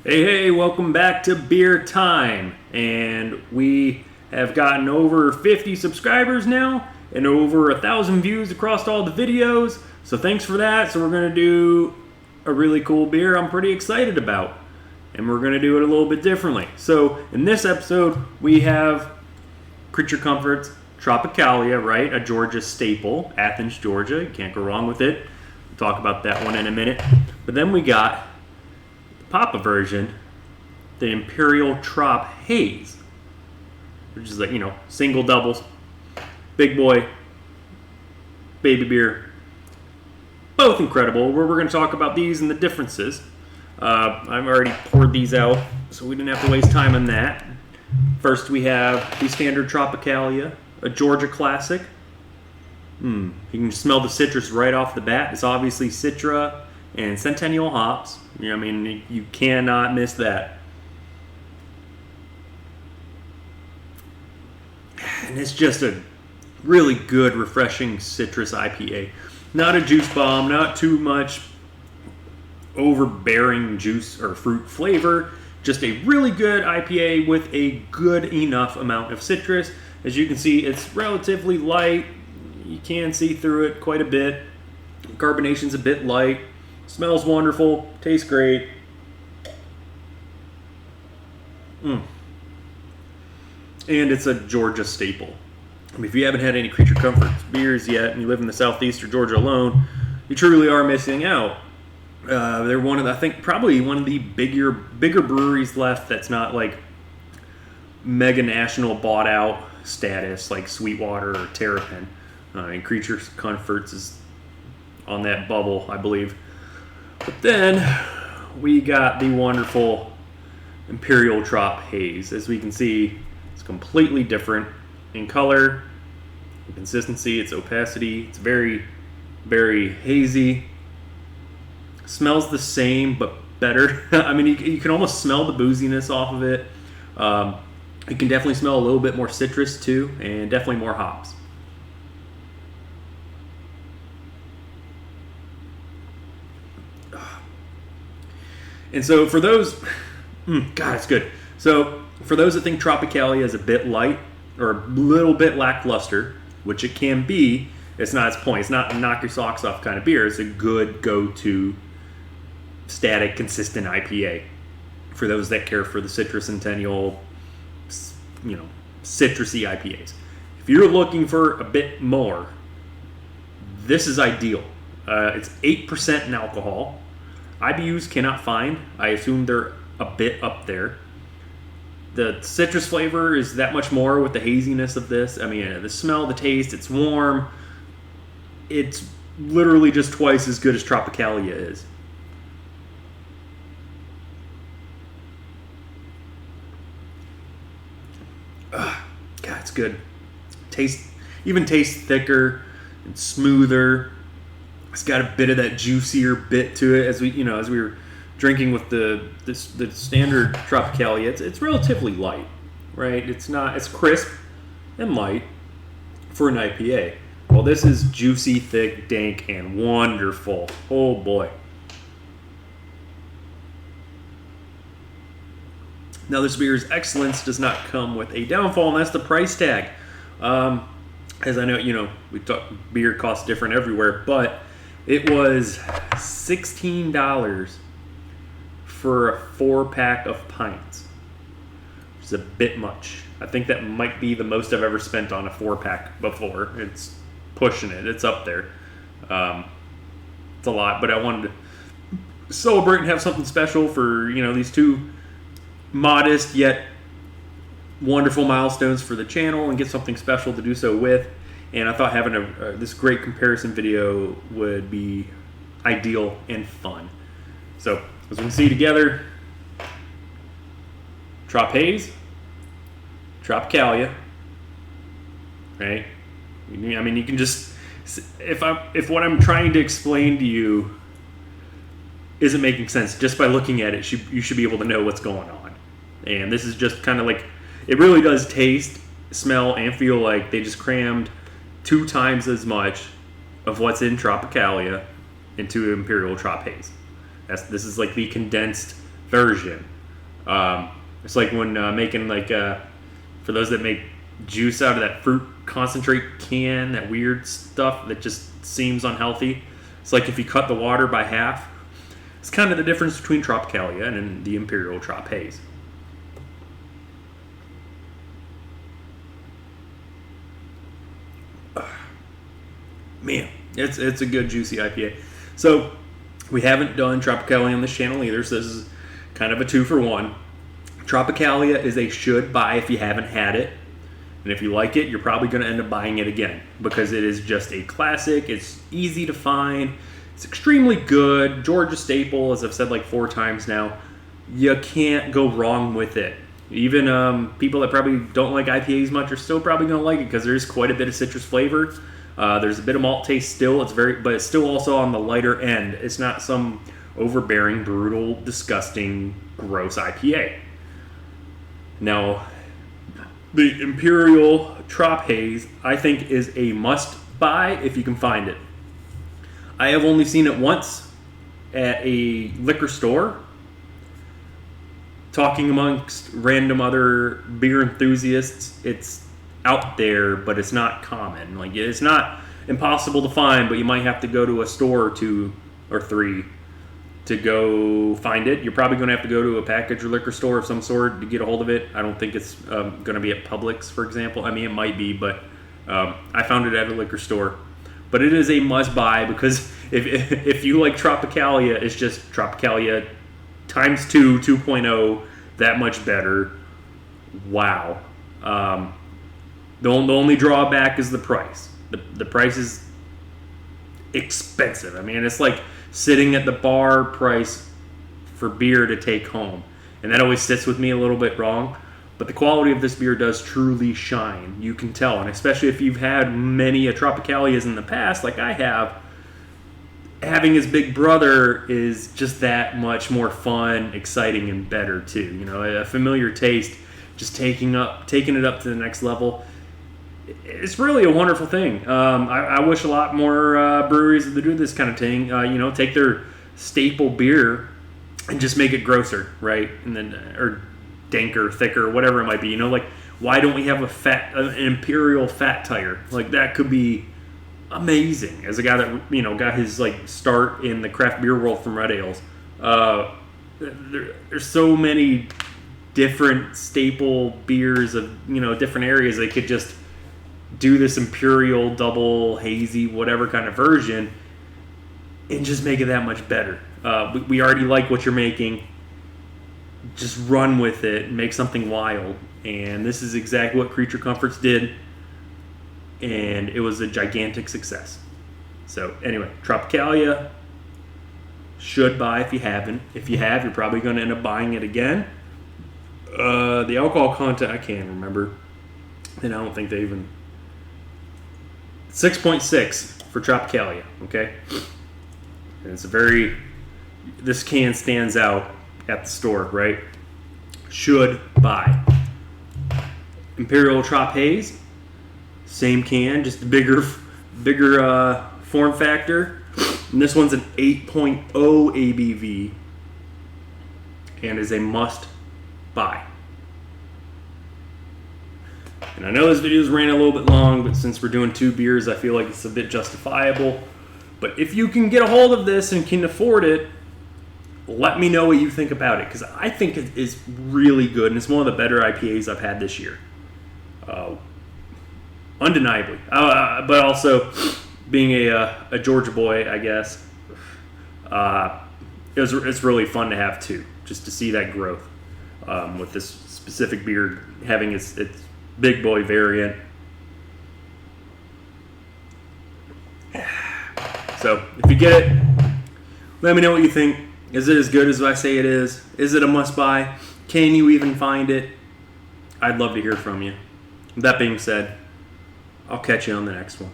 Hey, welcome back to Beer Time. And we have gotten over 50 subscribers now and over 1,000 views across all the videos. So thanks for that. So we're going to do a really cool beer I'm pretty excited about. And we're going to do it a little bit differently. So in this episode, we have Creature Comforts Tropicalia, right? A Georgia staple, Athens, Georgia. You can't go wrong with it. We'll talk about that one in a minute. But then we got Papa version, the Imperial Trop Haze, which is like, single doubles, big boy, baby beer, both incredible. We're going to talk about these and the differences. I've already poured these out, so we didn't have to waste time on that. First, we have the standard Tropicalia, a Georgia classic. You can smell the citrus right off the bat. It's obviously Citra and Centennial hops. You cannot miss that. And it's just a really good, refreshing citrus IPA. Not a juice bomb, not too much overbearing juice or fruit flavor. Just a really good IPA with a good enough amount of citrus. As you can see, it's relatively light. You can see through it quite a bit. Carbonation's a bit light. Smells wonderful. Tastes great. And it's a Georgia staple. If you haven't had any Creature Comforts beers yet and you live in the southeast or Georgia alone, you truly are missing out. They're probably one of the bigger breweries left that's not like mega national bought out status like Sweetwater or Terrapin. And Creature Comforts is on that bubble, I believe. But then we got the wonderful Imperial Trop Haze. As we can see, it's completely different in color, in consistency, its opacity. It's very, very hazy. Smells the same, but better. You can almost smell the booziness off of it. You can definitely smell a little bit more citrus too, and definitely more hops. And so for those, God, it's good. So for those that think Tropicalia is a bit light or a little bit lackluster, which it can be, it's not its point. It's not a knock your socks off kind of beer. It's a good go-to static, consistent IPA for those that care for the citrus centennial, citrusy IPAs. If you're looking for a bit more, this is ideal. It's 8% in alcohol. IBUs cannot find. I assume they're a bit up there. The citrus flavor is that much more with the haziness of this. The smell, the taste, it's warm. It's literally just twice as good as Tropicalia is. God, it's good. Tastes thicker and smoother. It's got a bit of that juicier bit to it as we were drinking with the standard Tropicalia. It's relatively light, right? It's crisp and light for an IPA. Well, this is juicy, thick, dank, and wonderful. Oh boy. Now, this beer's excellence does not come with a downfall, and that's the price tag. As I know, we talk beer costs different everywhere, but it was $16 for a 4-pack of pints, which is a bit much. I think that might be the most I've ever spent on a 4-pack before. It's pushing it. It's up there. It's a lot, but I wanted to celebrate and have something special for, these two modest yet wonderful milestones for the channel and get something special to do so with. And I thought having this great comparison video would be ideal and fun. So, as we can see together, Trop Haze, Tropicalia, right? You can just, if what I'm trying to explain to you isn't making sense, just by looking at it, you should be able to know what's going on. And this is just kind of like, it really does taste, smell, and feel like they just crammed 2 times as much of what's in Tropicalia into Imperial Trop Haze. This is like the condensed version It's like when making like for those that make juice out of that fruit concentrate can, that weird stuff that just seems unhealthy. It's like if you cut the water by half. It's kind of the difference between Tropicalia and the Imperial Trop Haze. Man, it's a good juicy IPA. So we haven't done Tropicalia on this channel either, so this is kind of a 2-for-1. Tropicalia is a should buy if you haven't had it. And if you like it, you're probably going to end up buying it again because it is just a classic. It's easy to find. It's extremely good. Georgia staple, as I've said like 4 times now. You can't go wrong with it. Even people that probably don't like IPAs much are still probably going to like it because there's quite a bit of citrus flavor. There's a bit of malt taste still. But it's still also on the lighter end. It's not some overbearing, brutal, disgusting, gross IPA. Now, the Imperial Trop Haze, I think, is a must-buy if you can find it. I have only seen it once at a liquor store, talking amongst random other beer enthusiasts. It's out there, but it's not common. Like, it's not impossible to find, but you might have to go to a store or 2 or 3 to go find it. You're probably going to have to go to a package or liquor store of some sort to get a hold of it. I don't think it's going to be at Publix, for example. I mean, it might be, but I found it at a liquor store. But it is a must-buy because if you like Tropicalia, it's just Tropicalia times 2, 2.0, that much better. Wow. The only drawback is the price. The price is expensive. I mean, it's like sitting at the bar price for beer to take home. And that always sits with me a little bit wrong. But the quality of this beer does truly shine. You can tell. And especially if you've had many Tropicalias in the past, like I have, having his big brother is just that much more fun, exciting, and better too. You know, a familiar taste, just taking it up to the next level. It's really a wonderful thing. I wish a lot more breweries would do this kind of thing. Take their staple beer and just make it grosser, right? And then or danker, thicker, whatever it might be. You know, like why don't we have an Imperial fat tire? Like that could be amazing. As a guy that got his like start in the craft beer world from Red Ales, there's so many different staple beers of different areas. They could just do this Imperial double hazy whatever kind of version and just make it that much better. We already like what you're making. Just run with it and make something wild. And this is exactly what Creature Comforts did. And it was a gigantic success. So anyway, Tropicalia, should buy if you haven't. If you have, you're probably going to end up buying it again. The alcohol content, I can't remember. And I don't think they even... 6.6 for Tropicalia, okay? And it's this can stands out at the store, right? Should buy. Imperial Trop Haze, same can, just a bigger form factor. And this one's an 8.0 ABV and is a must buy. And I know this video's ran a little bit long, but since we're doing 2 beers, I feel like it's a bit justifiable. But if you can get a hold of this and can afford it, let me know what you think about it, because I think it is really good, and it's one of the better IPAs I've had this year. Undeniably. But also, being a Georgia boy, I guess, it's really fun to have too, just to see that growth with this specific beer having its big boy variant. So if you get it, let me know what you think. Is it as good as I say it is? Is it a must buy? Can you even find it? I'd love to hear from you. That being said, I'll catch you on the next one.